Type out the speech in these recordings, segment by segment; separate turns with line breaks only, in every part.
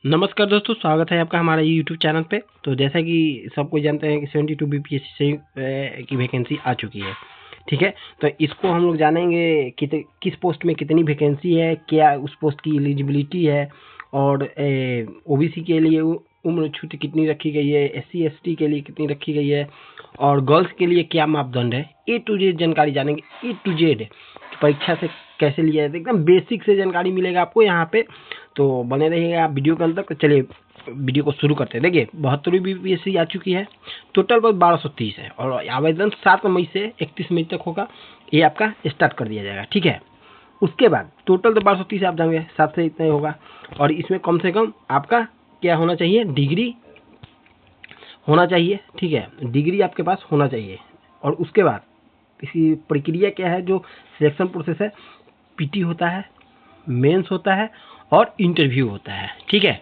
नमस्कार दोस्तों, स्वागत है आपका हमारे यूट्यूब चैनल पे। तो जैसा कि सब कोई जानते हैं कि 72 बीपीएससी की वैकेंसी आ चुकी है, ठीक है। तो इसको हम लोग जानेंगे किस पोस्ट में कितनी वैकेंसी है, क्या उस पोस्ट की एलिजिबिलिटी है, और ओबीसी के लिए उम्र छूट कितनी रखी गई है, एससी एसटी के लिए कितनी रखी गई है, और गर्ल्स के लिए क्या मापदंड है। ए टू जेड जानकारी जानेंगे, ए टू जेड परीक्षा से कैसे लिया जाता है, एकदम बेसिक से जानकारी मिलेगा आपको यहाँ पे। तो बने रहिएगा आप वीडियो के अंदर। तो चलिए वीडियो को शुरू करते हैं। देखिए 72वीं बीपीएससी आ चुकी है, टोटल पर 1230 है, और आवेदन 7 मई से 31 मई तक होगा। ये आपका स्टार्ट कर दिया जाएगा, ठीक है। उसके बाद टोटल तो 1230 आप जाएंगे, 7 से इतना ही होगा। और इसमें कम से कम आपका क्या होना चाहिए, डिग्री होना चाहिए, ठीक है। डिग्री आपके पास होना चाहिए। और उसके बाद इसी प्रक्रिया क्या है, जो सिलेक्शन प्रोसेस है, पीटी होता है, मेंस होता है और इंटरव्यू होता है, ठीक है।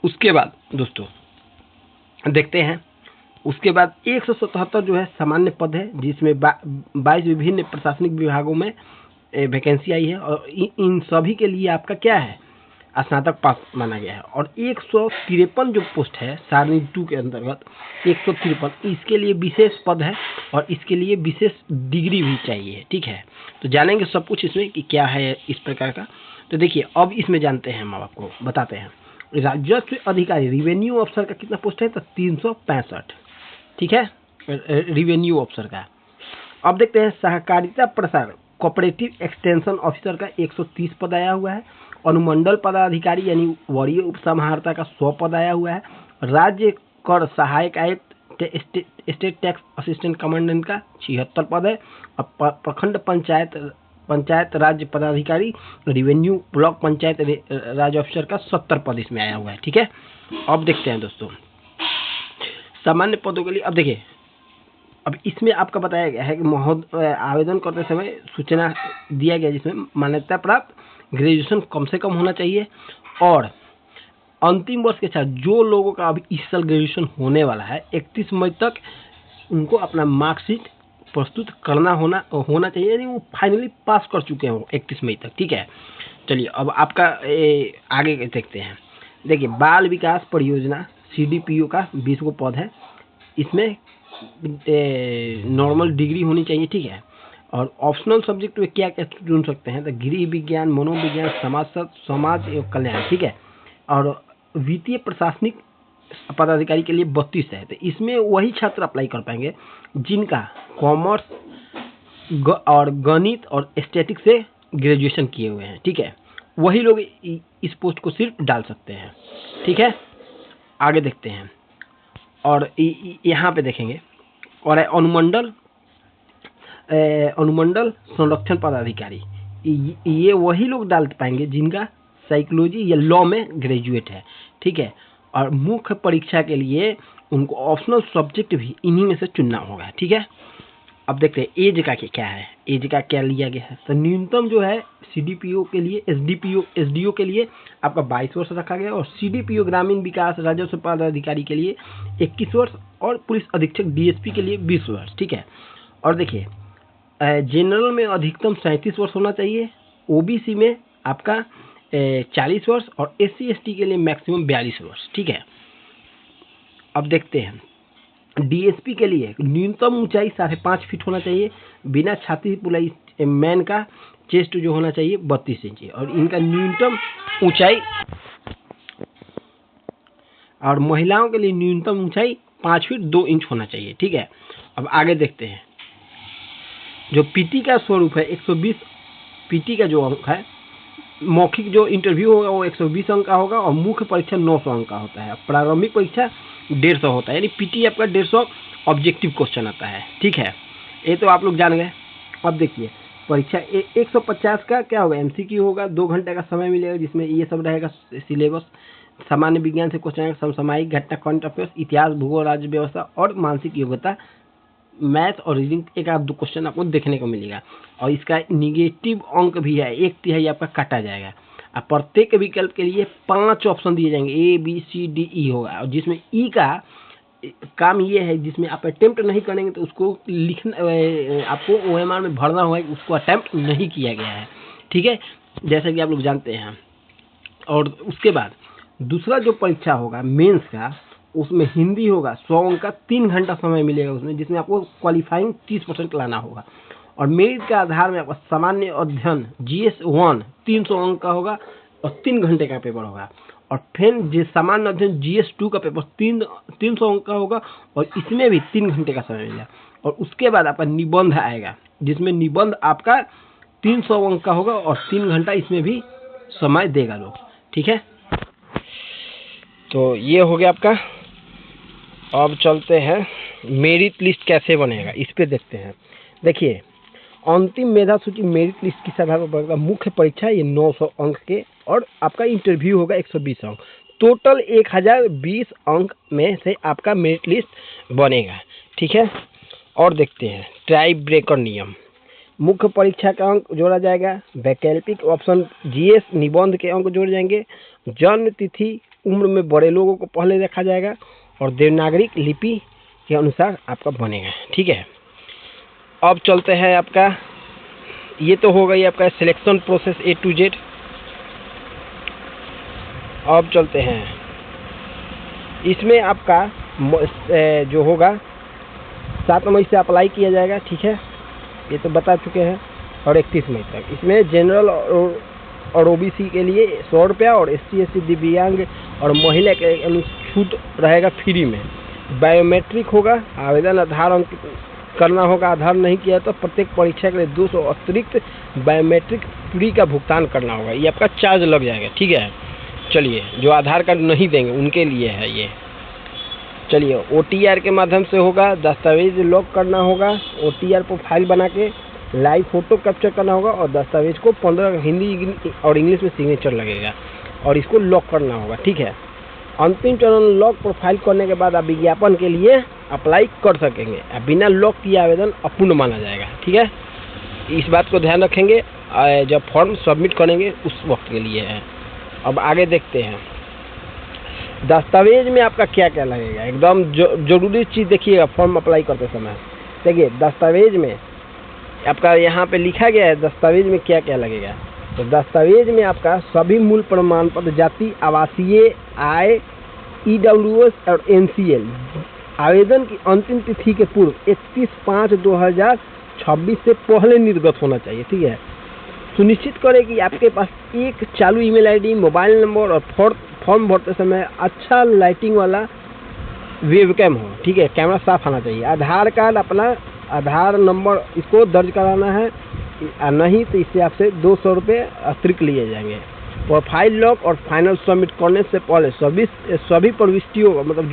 उसके बाद दोस्तों देखते हैं, उसके बाद 177 जो है सामान्य पद है, जिसमें 22 विभिन्न प्रशासनिक विभागों में वैकेंसी आई है। और इन सभी के लिए आपका क्या है, स्नातक पास माना गया है। और 153 जो पोस्ट है सारणी 2 के अंतर्गत 153, इसके लिए विशेष पद है और इसके लिए विशेष डिग्री भी चाहिए, ठीक है। तो जानेंगे सब कुछ इसमें कि क्या है इस प्रकार का। तो देखिए अब इसमें जानते हैं, हम आपको बताते हैं। राजस्व अधिकारी रिवेन्यू अफसर का कितना पोस्ट है, तो 365, ठीक है, रिवेन्यू अफसर का। अब देखते हैं सहकारिता प्रसार कोऑपरेटिव एक्सटेंशन ऑफिसर का 130 पद आया हुआ है। अनुमंडल पदाधिकारी यानी वरीय उपसमाहर्ता का 100 पद आया हुआ है। राज्य कर सहायक आयुक्त स्टेट टैक्स असिस्टेंट कमांडेंट का 76 पद है। और प्रखंड पंचायत राज्य पदाधिकारी रेवेन्यू ब्लॉक पंचायत राज अफसर का 70 पद इसमें आया हुआ है, ठीक है। अब देखते हैं दोस्तों सामान्य पदों के लिए। अब देखिए, अब इसमें आपका बताया गया है कि आवेदन करते समय सूचना दिया गया जिसमें मान्यता प्राप्त ग्रेजुएशन कम से कम होना चाहिए। और अंतिम वर्ष के साथ जो लोगों का अभी इस साल ग्रेजुएशन होने वाला है 31 मई तक, उनको अपना मार्कशीट प्रस्तुत करना होना चाहिए, यानी वो फाइनली पास कर चुके हों 31 मई तक, ठीक है। चलिए अब आपका आगे देखते हैं। देखिए बाल विकास परियोजना CDPO का 20 गो पद है। इसमें नॉर्मल डिग्री होनी चाहिए, ठीक है। और ऑप्शनल सब्जेक्ट में क्या क्या चुन सकते हैं, तो गृह विज्ञान, मनोविज्ञान, समाज एवं कल्याण, ठीक है। और वित्तीय प्रशासनिक पदाधिकारी के लिए 32 है। तो इसमें वही छात्र अप्लाई कर पाएंगे जिनका कॉमर्स और गणित और स्टैटिक्स से ग्रेजुएशन किए हुए हैं, ठीक है। वही लोग इस पोस्ट को सिर्फ डाल सकते हैं, ठीक है। आगे देखते हैं और यहाँ पे देखेंगे। और अनुमंडल संरक्षण पदाधिकारी, ये वही लोग डाल पाएंगे जिनका साइकोलॉजी या लॉ में ग्रेजुएट है, ठीक है। और मुख्य परीक्षा के लिए उनको ऑप्शनल सब्जेक्ट भी इन्हीं में से चुनना होगा, ठीक है। अब देखते हैं एज का क्या है, एज का क्या लिया गया है। तो न्यूनतम जो है CDPO के लिए, SDO के लिए आपका 22 वर्ष रखा गया। और CDPO ग्रामीण विकास राजस्व पदाधिकारी के लिए 21 वर्ष और पुलिस अधीक्षक DSP के लिए 20 वर्ष, ठीक है। और देखिए जनरल में अधिकतम 37 वर्ष होना चाहिए। OBC में आपका 40 वर्ष और SC ST के लिए मैक्सिमम 42 वर्ष, ठीक है। अब देखते हैं DSP के लिए न्यूनतम ऊंचाई 5.5 फीट होना चाहिए। बिना छाती पुलाई मैन का चेस्ट जो होना चाहिए 32 इंच। और इनका न्यूनतम ऊंचाई, और महिलाओं के लिए न्यूनतम ऊंचाई 5 फीट 2 इंच होना चाहिए, ठीक है। अब आगे देखते हैं जो PT का स्वरूप है 120 PT का जो अंक है, मौखिक जो इंटरव्यू होगा वो 120 अंक का होगा। और मुख्य परीक्षा 900 अंक का होता है। प्रारंभिक परीक्षा 150 होता है, यानी PT आपका 150 ऑब्जेक्टिव क्वेश्चन आता है, ठीक है। ये तो आप लोग जान गए। अब देखिए परीक्षा 150 का क्या होगा, MCQ होगा, 2 घंटे का समय मिलेगा, जिसमें ये सब रहेगा सिलेबस। सामान्य विज्ञान से क्वेश्चन, समसामयिक घटना, करंट अफेयर्स, इतिहास, भूगोल, राज्य व्यवस्था और मानसिक योग्यता, मैथ और रीजनिंग एक आध 2 क्वेश्चन आपको देखने को मिलेगा। और इसका निगेटिव अंक भी है, 1/3 आपका काटा जाएगा। और प्रत्येक विकल्प के लिए 5 ऑप्शन दिए जाएंगे, ABCDE होगा। और जिसमें E का काम ये है, जिसमें आप अटेम्प्ट नहीं करेंगे तो उसको लिखना, आपको OMR में भरना होगा, उसको अटेम्प्ट नहीं किया गया है, ठीक है, जैसा कि आप लोग जानते हैं। और उसके बाद दूसरा जो परीक्षा होगा मेंस का, उसमें हिंदी होगा 100 अंक का, 3 घंटा समय मिलेगा उसमें, जिसमें आपको क्वालिफाइंग 30% लाना होगा। और मेरिट के आधार में आपका सामान्य अध्ययन GS 1 300 अंक का होगा और 3 घंटे का पेपर होगा। और फिर जो सामान्य अध्ययन GS 2 का पेपर 300 अंक का होगा और इसमें भी 3 घंटे का समय मिलेगा। और उसके बाद आपका निबंध आएगा, जिसमें निबंध आपका 300 अंक का होगा और 3 घंटा इसमें भी समय देगा लोग। ठीक है, तो ये हो गया आपका। अब चलते हैं मेरिट लिस्ट कैसे बनेगा, इस पे देखते हैं। देखिए, अंतिम मेधा सूची मेरिट लिस्ट किस आधार पर बनेगा। मुख्य परीक्षा ये 900 अंक के और आपका इंटरव्यू होगा 120 अंक, टोटल 1020 अंक में से आपका मेरिट लिस्ट बनेगा। ठीक है, और देखते हैं टाई ब्रेकर नियम। मुख्य परीक्षा का अंक जोड़ा जाएगा, वैकल्पिक ऑप्शन GS निबंध के अंक जोड़े जाएंगे, जन्म तिथि उम्र में बड़े लोगों को पहले रखा जाएगा और देवनागरिक लिपि के अनुसार आपका बनेगा। ठीक है, अब चलते हैं आपका, ये तो हो गई आपका selection process A to Z। अब चलते हैं, इसमें आपका जो होगा 7 मई से अप्लाई किया जाएगा। ठीक है, ये तो बता चुके हैं, और 31 मई तक। इसमें जनरल और OBC के लिए 100 रुपया और SC SC दिव्यांग और महिला के छूट रहेगा फ्री में। बायोमेट्रिक होगा, आवेदन आधार अंकित करना होगा, आधार नहीं किया तो प्रत्येक परीक्षा के लिए 200 अतिरिक्त बायोमेट्रिक फ्री का भुगतान करना होगा, ये आपका चार्ज लग जाएगा। ठीक है, चलिए, जो आधार कार्ड नहीं देंगे उनके लिए है ये। चलिए, OTR के माध्यम से होगा, दस्तावेज लॉक करना होगा, OTR प्रोफाइल बना के लाइव फोटो कैप्चर करना होगा और दस्तावेज को 15 हिंदी और इंग्लिश में सिग्नेचर लगेगा और इसको लॉक करना होगा। ठीक है, अंतिम चरण लॉक प्रोफाइल करने के बाद आप विज्ञापन के लिए अप्लाई कर सकेंगे। बिना लॉक किए आवेदन अपूर्ण माना जाएगा। ठीक है, इस बात को ध्यान रखेंगे जब फॉर्म सबमिट करेंगे उस वक्त के लिए है। अब आगे देखते हैं, दस्तावेज में आपका क्या क्या लगेगा, एकदम जरूरी चीज़ देखिएगा फॉर्म अप्लाई करते समय। देखिए, दस्तावेज में आपका यहाँ पे लिखा गया है दस्तावेज में क्या क्या लगेगा। तो दस्तावेज में आपका सभी मूल प्रमाण पत्र, जाति, आवासीय, आय, EWS और NCL। आवेदन की अंतिम तिथि के पूर्व 31/5/2026 से पहले निर्गत होना चाहिए। ठीक है, सुनिश्चित करें कि आपके पास एक चालू ईमेल ID, मोबाइल नंबर और फॉर्म भरते समय अच्छा लाइटिंग वाला वेबकैम हो। ठीक है, कैमरा साफ आना चाहिए। आधार कार्ड, अपना आधार नंबर इसको दर्ज कराना है, नहीं तो इससे आपसे 200 रुपये अतिरिक्त लिए जाएंगे। प्रोफाइल लॉक और फाइनल सबमिट करने से पहले सभी प्रविष्टियों मतलब